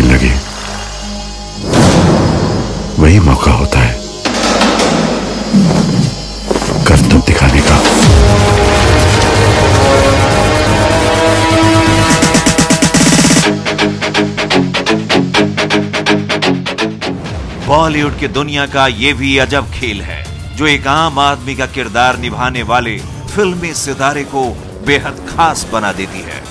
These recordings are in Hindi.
लगे, वही मौका होता है करतब दिखाने का। बॉलीवुड की दुनिया का ये भी अजब खेल है जो एक आम आदमी का किरदार निभाने वाले फिल्मी सितारे को बेहद खास बना देती है।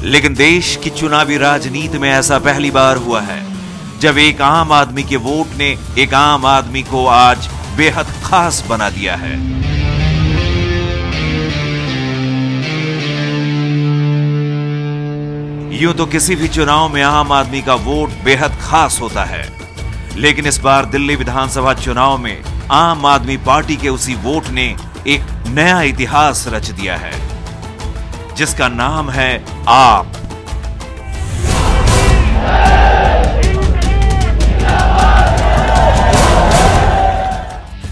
लेकिन देश की चुनावी राजनीति में ऐसा पहली बार हुआ है जब एक आम आदमी के वोट ने एक आम आदमी को आज बेहद खास बना दिया है। यूं तो किसी भी चुनाव में आम आदमी का वोट बेहद खास होता है, लेकिन इस बार दिल्ली विधानसभा चुनाव में आम आदमी पार्टी के उसी वोट ने एक नया इतिहास रच दिया है जिसका नाम है आप।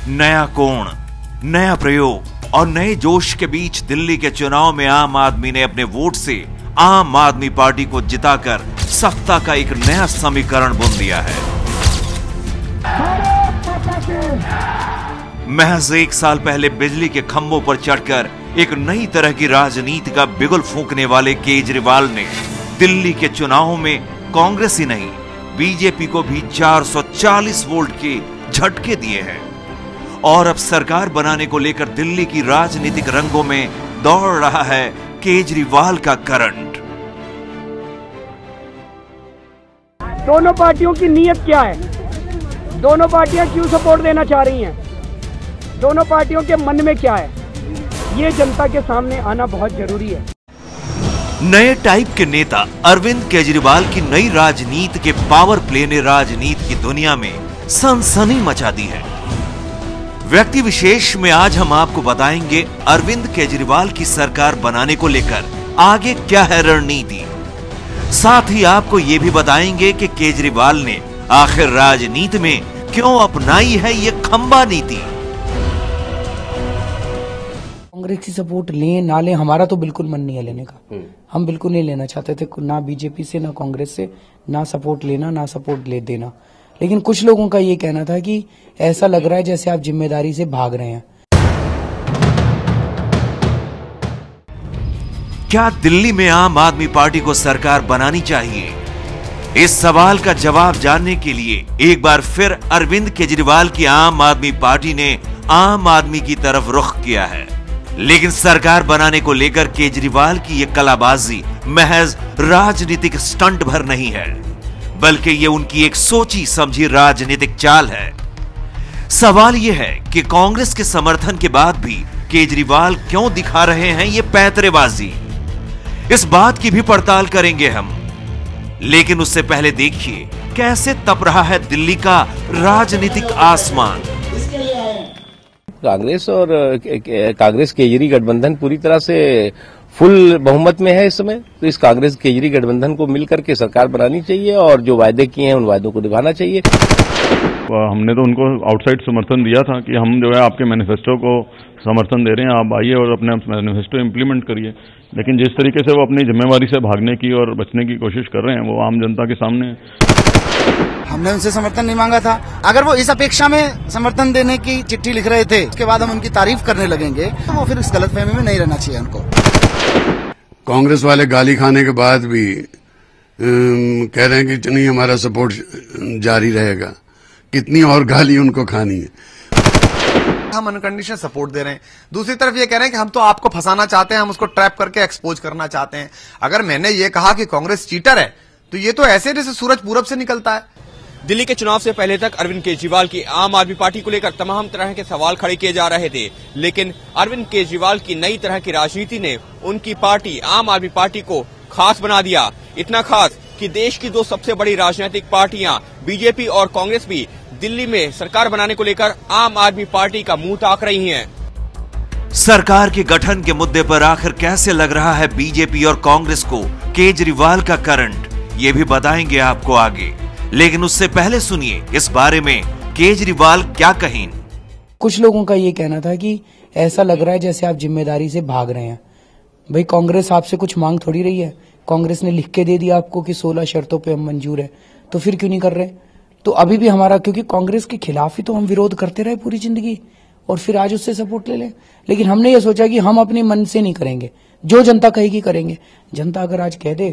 नया कोण, नया प्रयोग और नए जोश के बीच दिल्ली के चुनाव में आम आदमी ने अपने वोट से आम आदमी पार्टी को जिताकर सत्ता का एक नया समीकरण बुन दिया है। महज एक साल पहले बिजली के खंभों पर चढ़कर एक नई तरह की राजनीति का बिगुल फूंकने वाले केजरीवाल ने दिल्ली के चुनावों में कांग्रेस ही नहीं बीजेपी को भी 440 वोल्ट के झटके दिए हैं और अब सरकार बनाने को लेकर दिल्ली की राजनीतिक रंगों में दौड़ रहा है केजरीवाल का करंट। दोनों पार्टियों की नीयत क्या है? दोनों पार्टियां क्यों सपोर्ट देना चाह रही हैं? दोनों पार्टियों के मन में क्या है? ये जनता के सामने आना बहुत जरूरी है। नए टाइप के नेता अरविंद केजरीवाल की नई राजनीति के पावर प्ले ने राजनीति की दुनिया में सनसनी मचा दी है। व्यक्ति विशेष में आज हम आपको बताएंगे अरविंद केजरीवाल की सरकार बनाने को लेकर आगे क्या है रणनीति। साथ ही आपको ये भी बताएंगे कि केजरीवाल ने आखिर राजनीति में क्यों अपनाई है ये खंबा नीति। कांग्रेस की सपोर्ट लें ना लें, हमारा तो बिल्कुल मन नहीं है लेने का। हम बिल्कुल नहीं लेना चाहते थे, ना बीजेपी से ना कांग्रेस से, ना सपोर्ट लेना ना सपोर्ट ले देना। लेकिन कुछ लोगों का ये कहना था कि ऐसा लग रहा है जैसे आप जिम्मेदारी से भाग रहे हैं। क्या दिल्ली में आम आदमी पार्टी को सरकार बनानी चाहिए? इस सवाल का जवाब जानने के लिए एक बार फिर अरविंद केजरीवाल की आम आदमी पार्टी ने आम आदमी की तरफ रुख किया है। लेकिन सरकार बनाने को लेकर केजरीवाल की यह कलाबाजी महज राजनीतिक स्टंट भर नहीं है, बल्कि ये उनकी एक सोची समझी राजनीतिक चाल है। सवाल यह है कि कांग्रेस के समर्थन के बाद भी केजरीवाल क्यों दिखा रहे हैं ये पैंतरेबाजी। इस बात की भी पड़ताल करेंगे हम, लेकिन उससे पहले देखिए कैसे तप रहा है दिल्ली का राजनीतिक आसमान। कांग्रेस और कांग्रेस केजरी गठबंधन पूरी तरह से फुल बहुमत में है इस समय, तो इस कांग्रेस केजरी गठबंधन को मिलकर के सरकार बनानी चाहिए और जो वायदे किए हैं उन वायदों को निभाना चाहिए। हमने तो उनको आउटसाइड समर्थन दिया था कि हम जो है आपके मैनिफेस्टो को समर्थन दे रहे हैं, आप आइए और अपने मैनिफेस्टो इम्प्लीमेंट करिए। लेकिन जिस तरीके से वो अपनी जिम्मेवारी से भागने की और बचने की कोशिश कर रहे हैं वो आम जनता के सामने है। हमने उनसे समर्थन नहीं मांगा था। अगर वो इस अपेक्षा में समर्थन देने की चिट्ठी लिख रहे थे, उसके बाद हम उनकी तारीफ करने लगेंगे, तो वो फिर इस गलतफहमी में नहीं रहना चाहिए उनको। कांग्रेस वाले गाली खाने के बाद भी कह रहे हैं कि नहीं हमारा सपोर्ट जारी रहेगा। कितनी और गाली उनको खानी है? हम अनकंडीशनल सपोर्ट दे रहे हैं। दूसरी तरफ ये कह रहे हैं कि हम तो आपको फंसाना चाहते हैं, हम उसको ट्रैप करके एक्सपोज करना चाहते हैं। अगर मैंने ये कहा कि कांग्रेस चीटर है तो ये तो ऐसे जैसे सूरज पूरब से निकलता है। दिल्ली के चुनाव से पहले तक अरविंद केजरीवाल की आम आदमी पार्टी को लेकर तमाम तरह के सवाल खड़े किए जा रहे थे, लेकिन अरविंद केजरीवाल की नई तरह की राजनीति ने उनकी पार्टी आम आदमी पार्टी को खास बना दिया। इतना खास कि देश की दो सबसे बड़ी राजनीतिक पार्टियां बीजेपी और कांग्रेस भी दिल्ली में सरकार बनाने को लेकर आम आदमी पार्टी का मुंह ताक रही हैं। सरकार के गठन के मुद्दे पर आखिर कैसे लग रहा है बीजेपी और कांग्रेस को केजरीवाल का करंट, ये भी बताएंगे आपको आगे। लेकिन उससे पहले सुनिए इस बारे में केजरीवाल क्या कहें। कुछ लोगों का ये कहना था कि ऐसा लग रहा है जैसे आप जिम्मेदारी से भाग रहे हैं। भाई कांग्रेस आपसे कुछ मांग थोड़ी रही है कांग्रेस ने लिख के दे दिया आपको कि 16 शर्तों पे हम मंजूर है, तो फिर क्यों नहीं कर रहे? तो अभी भी हमारा, क्योंकि कांग्रेस के खिलाफ ही तो हम विरोध करते रहे पूरी जिंदगी, और फिर आज उससे सपोर्ट ले लें। लेकिन हमने ये सोचा कि हम अपने मन से नहीं करेंगे, जो जनता कहेगी करेंगे। जनता अगर आज कह दे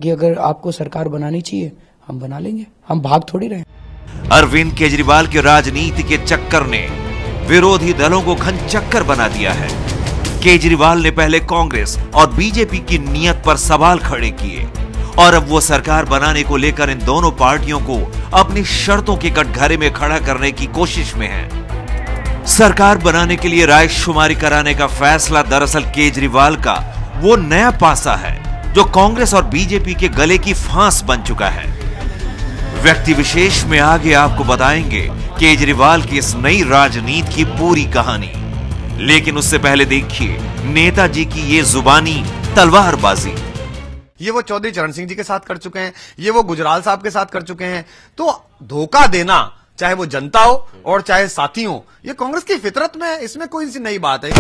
कि अगर आपको सरकार बनानी चाहिए, हम बना लेंगे, हम भाग थोड़ी रहे। अरविंद केजरीवाल की राजनीति के चक्कर ने विरोधी दलों को घन चक्कर बना दिया है। केजरीवाल ने पहले कांग्रेस और बीजेपी की नीयत पर सवाल खड़े किए और अब वो सरकार बनाने को लेकर इन दोनों पार्टियों को अपनी शर्तों के कटघरे में खड़ा करने की कोशिश में है। सरकार बनाने के लिए रायशुमारी कराने का फैसला दरअसल केजरीवाल का वो नया पासा है जो कांग्रेस और बीजेपी के गले की फांस बन चुका है। व्यक्ति विशेष में आगे आपको बताएंगे केजरीवाल की इस नई राजनीति की पूरी कहानी, लेकिन उससे पहले देखिए नेताजी की ये जुबानी तलवारबाजी। ये वो चौधरी चरण सिंह जी के साथ कर चुके हैं, ये वो गुजराल साहब के साथ कर चुके हैं। तो धोखा देना, चाहे वो जनता हो और चाहे साथी हो, ये कांग्रेस की फितरत में, इसमें कोई सी नई बात है।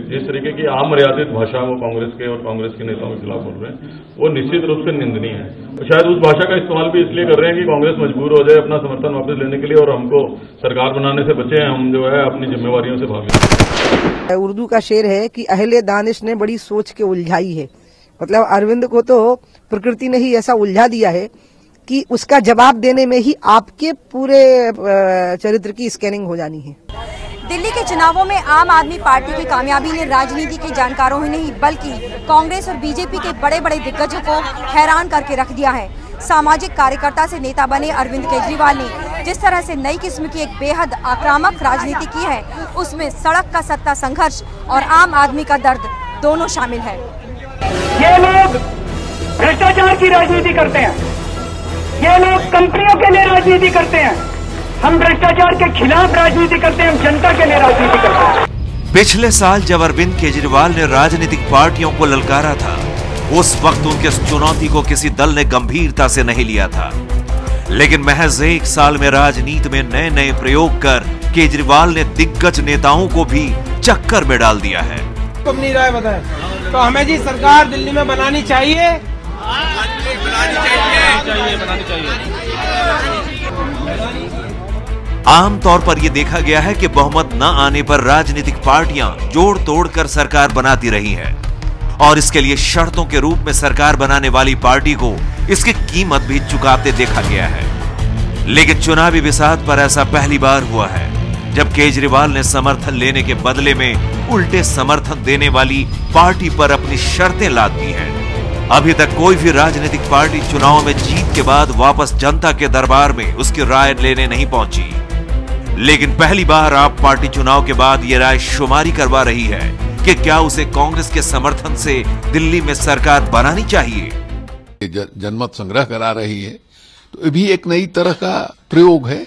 जिस तरीके की अमर्यादित भाषा वो कांग्रेस के और कांग्रेस के नेताओं के खिलाफ बोल रहे हैं, वो निश्चित रूप से निंदनीय है। और शायद उस भाषा का इस्तेमाल भी इसलिए कर रहे हैं कि कांग्रेस मजबूर हो जाए अपना समर्थन वापस लेने के लिए और हमको सरकार बनाने से बचे, हम जो है अपनी जिम्मेवारियों से भागे। उर्दू का शेर है कि अहले दानिश ने बड़ी सोच के उलझाई है। मतलब अरविंद को तो प्रकृति ने ही ऐसा उलझा दिया है कि उसका जवाब देने में ही आपके पूरे चरित्र की स्कैनिंग हो जानी है। दिल्ली के चुनावों में आम आदमी पार्टी की कामयाबी ने राजनीति के जानकारों ही नहीं बल्कि कांग्रेस और बीजेपी के बड़े बड़े दिग्गजों को हैरान करके रख दिया है। सामाजिक कार्यकर्ता से नेता बने अरविंद केजरीवाल ने जिस तरह से नई किस्म की एक बेहद आक्रामक राजनीति की है, उसमें सड़क का सत्ता संघर्ष और आम आदमी का दर्द दोनों शामिल है। ये लोग भ्रष्टाचार की राजनीति करते हैं, ये लोग कंपनियों के लिए राजनीति करते हैं। हम भ्रष्टाचार के खिलाफ राजनीति करते हैं, हम जनता के लिए राजनीति करते हैं। पिछले साल जब अरविंद केजरीवाल ने राजनीतिक पार्टियों को ललकारा था, उस वक्त उनके इस चुनौती को किसी दल ने गंभीरता से नहीं लिया था। लेकिन महज एक साल में राजनीति में नए नए प्रयोग कर केजरीवाल ने दिग्गज नेताओं को भी चक्कर में डाल दिया है। अपनी राय बताएं, तो हमें जी सरकार दिल्ली में बनानी चाहिए। आमतौर पर यह देखा गया है कि बहुमत न आने पर राजनीतिक पार्टियां जोड़ तोड़ कर सरकार बनाती रही हैं और इसके लिए शर्तों के रूप में सरकार बनाने वाली पार्टी को इसकी कीमत भी चुकाते देखा गया है। लेकिन चुनावी बिसात पर ऐसा पहली बार हुआ है जब केजरीवाल ने समर्थन लेने के बदले में उल्टे समर्थन देने वाली पार्टी पर अपनी शर्तें लाद दी हैं। अभी तक कोई भी राजनीतिक पार्टी चुनाव में जीत के बाद वापस जनता के दरबार में उसकी राय लेने नहीं पहुंची, लेकिन पहली बार आप पार्टी चुनाव के बाद ये राय शुमारी करवा रही है कि क्या उसे कांग्रेस के समर्थन से दिल्ली में सरकार बनानी चाहिए। जनमत संग्रह करा रही है, तो ये भी एक नई तरह का प्रयोग है।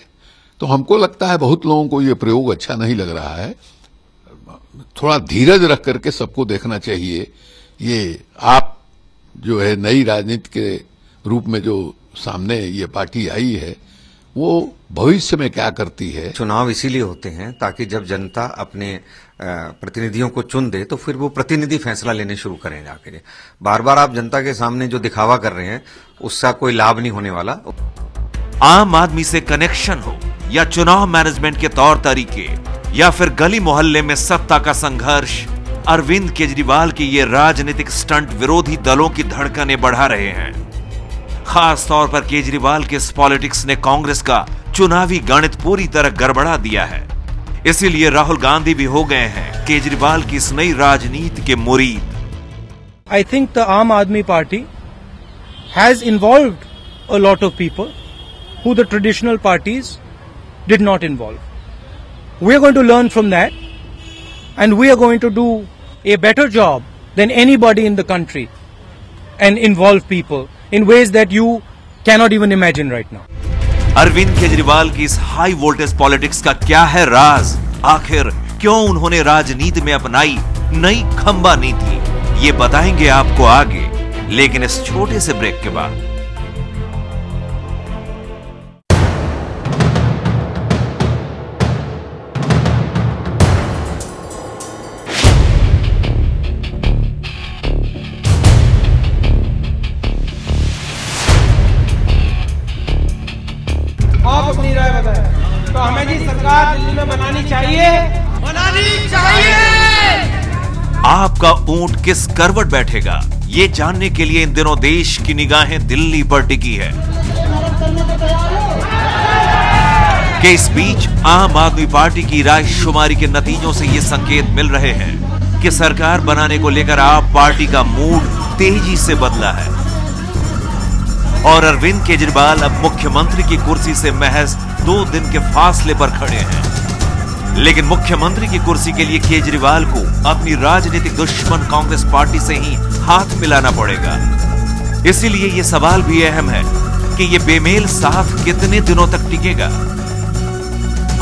तो हमको लगता है बहुत लोगों को ये प्रयोग अच्छा नहीं लग रहा है। थोड़ा धीरज रख करके सबको देखना चाहिए। ये आप जो है नई राजनीति के रूप में जो सामने ये पार्टी आई है, वो भविष्य में क्या करती है। चुनाव इसीलिए होते हैं ताकि जब जनता अपने प्रतिनिधियों को चुन दे तो फिर वो प्रतिनिधि फैसला लेने शुरू करें जाके। बार बार आप जनता के सामने जो दिखावा कर रहे हैं उसका कोई लाभ नहीं होने वाला। आम आदमी से कनेक्शन हो या चुनाव मैनेजमेंट के तौर तरीके या फिर गली मोहल्ले में सत्ता का संघर्ष, अरविंद केजरीवाल की ये राजनीतिक स्टंट विरोधी दलों की धड़कनें बढ़ा रहे हैं। खास तौर पर केजरीवाल के इस पॉलिटिक्स ने कांग्रेस का चुनावी गणित पूरी तरह गड़बड़ा दिया है। इसीलिए राहुल गांधी भी हो गए हैं केजरीवाल की इस नई राजनीति के मुरीद। I think the Aam Aadmi Party has involved a lot of people who the traditional parties did not involve. We are going to learn from that and we are going to do a better job than anybody in the country and involve people in ways that you cannot even imagine right now. Arvind Kejriwal की इस हाई वोल्टेज पॉलिटिक्स का क्या है राज? आखिर क्यों उन्होंने राजनीति में अपनाई नई खंबा नीति? ये बताएंगे आपको आगे, लेकिन इस छोटे से ब्रेक के बाद। तो हमें जी सरकार दिल्ली में बनानी चाहिए। आपका ऊंट किस करवट बैठेगा, ये जानने के लिए इन दिनों देश की निगाहें दिल्ली पर टिकी है कि इस बीच आम आदमी पार्टी की रायशुमारी के नतीजों से ये संकेत मिल रहे हैं कि सरकार बनाने को लेकर आप पार्टी का मूड तेजी से बदला है और अरविंद केजरीवाल अब मुख्यमंत्री की कुर्सी से महज 2 दिन के फासले पर खड़े हैं। लेकिन मुख्यमंत्री की कुर्सी के लिए केजरीवाल को अपनी राजनीतिक दुश्मन कांग्रेस पार्टी से ही हाथ मिलाना पड़ेगा। इसीलिए यह सवाल भी अहम है कि यह बेमेल साथ कितने दिनों तक टिकेगा।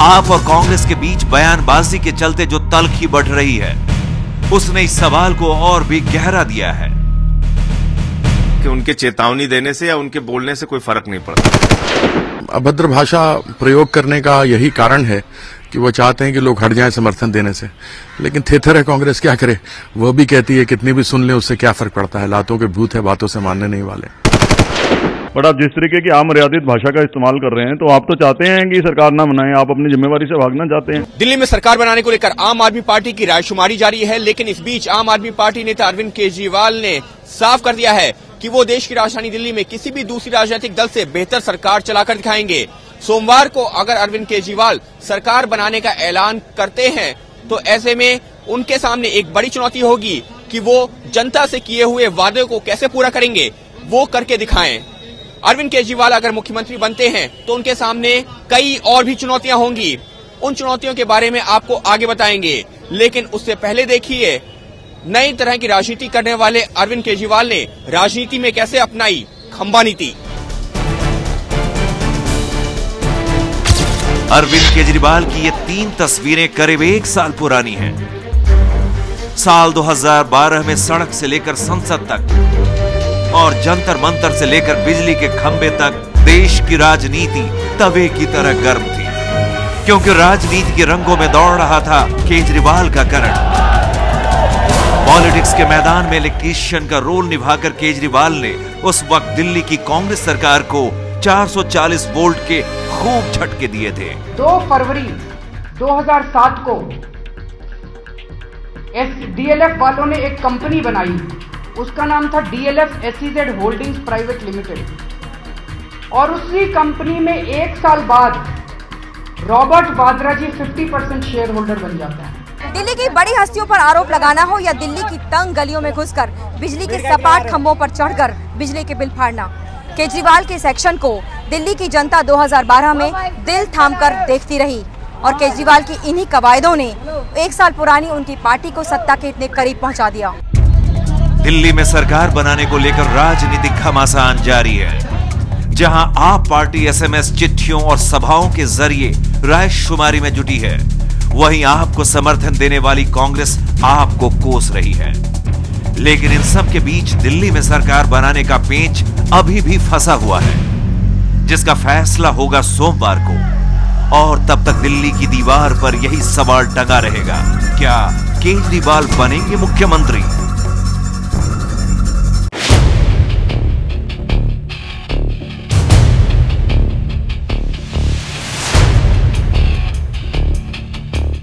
आप और कांग्रेस के बीच बयानबाजी के चलते जो तल्खी बढ़ रही है, उसने इस सवाल को और भी गहरा दिया है कि उनके चेतावनी देने से या उनके बोलने से कोई फर्क नहीं पड़ता। अभद्र भाषा प्रयोग करने का यही कारण है कि वो चाहते हैं कि लोग हट जाएं समर्थन देने से। लेकिन थेथर है कांग्रेस, क्या करे। वह भी कहती है कितनी भी सुन ले उससे क्या फर्क पड़ता है, लातों के भूत है, बातों से मानने नहीं वाले। बट आप जिस तरीके की अमर्यादित भाषा का इस्तेमाल कर रहे हैं, तो आप तो चाहते हैं कि सरकार ना बनाए, आप अपनी जिम्मेवारी से भागना चाहते हैं। दिल्ली में सरकार बनाने को लेकर आम आदमी पार्टी की रायशुमारी जारी है, लेकिन इस बीच आम आदमी पार्टी नेता अरविंद केजरीवाल ने साफ कर दिया है कि वो देश की राजधानी दिल्ली में किसी भी दूसरी राजनीतिक दल से बेहतर सरकार चलाकर दिखाएंगे। सोमवार को अगर अरविंद केजरीवाल सरकार बनाने का ऐलान करते हैं तो ऐसे में उनके सामने एक बड़ी चुनौती होगी कि वो जनता से किए हुए वादे को कैसे पूरा करेंगे, वो करके दिखाएं। अरविंद केजरीवाल अगर मुख्यमंत्री बनते हैं तो उनके सामने कई और भी चुनौतियां होंगी। उन चुनौतियों के बारे में आपको आगे बताएंगे, लेकिन उससे पहले देखिए नई तरह की राजनीति करने वाले अरविंद केजरीवाल ने राजनीति में कैसे अपनाई खंबा नीति। अरविंद केजरीवाल की ये 3 तस्वीरें करीब 1 साल पुरानी हैं। साल 2012 में सड़क से लेकर संसद तक और जंतर मंतर से लेकर बिजली के खंभे तक देश की राजनीति तवे की तरह गर्म थी, क्योंकि राजनीति के रंगों में दौड़ रहा था केजरीवाल का करंट। पॉलिटिक्स के मैदान में इलेक्ट्रीशियन का रोल निभाकर केजरीवाल ने उस वक्त दिल्ली की कांग्रेस सरकार को 440 वोल्ट के खूब झटके दिए थे। 2 फरवरी 2007 को डीएलएफ वालों ने एक कंपनी बनाई, उसका नाम था DLF SEZ holdings private limited, और उसी कंपनी में 1 साल बाद रॉबर्ट वाड्रा जी 50% शेयर होल्डर बन जाता है। दिल्ली की बड़ी हस्तियों पर आरोप लगाना हो या दिल्ली की तंग गलियों में घुसकर बिजली के सपाट खंभों पर चढ़कर बिजली के बिल फाड़ना, केजरीवाल के इस एक्शन को दिल्ली की जनता 2012 में दिल थामकर देखती रही और केजरीवाल की इन्हीं कवायदों ने 1 साल पुरानी उनकी पार्टी को सत्ता के इतने करीब पहुंचा दिया। दिल्ली में सरकार बनाने को लेकर राजनीतिक घमासान जारी है, जहां आप पार्टी एसएमएस चिट्ठियों और सभाओं के जरिए रायशुमारी में जुटी है, वहीं आपको समर्थन देने वाली कांग्रेस आपको कोस रही है। लेकिन इन सब के बीच दिल्ली में सरकार बनाने का पेंच अभी भी फंसा हुआ है, जिसका फैसला होगा सोमवार को। और तब तक दिल्ली की दीवार पर यही सवाल टंगा रहेगा, क्या केजरीवाल बनेंगे मुख्यमंत्री?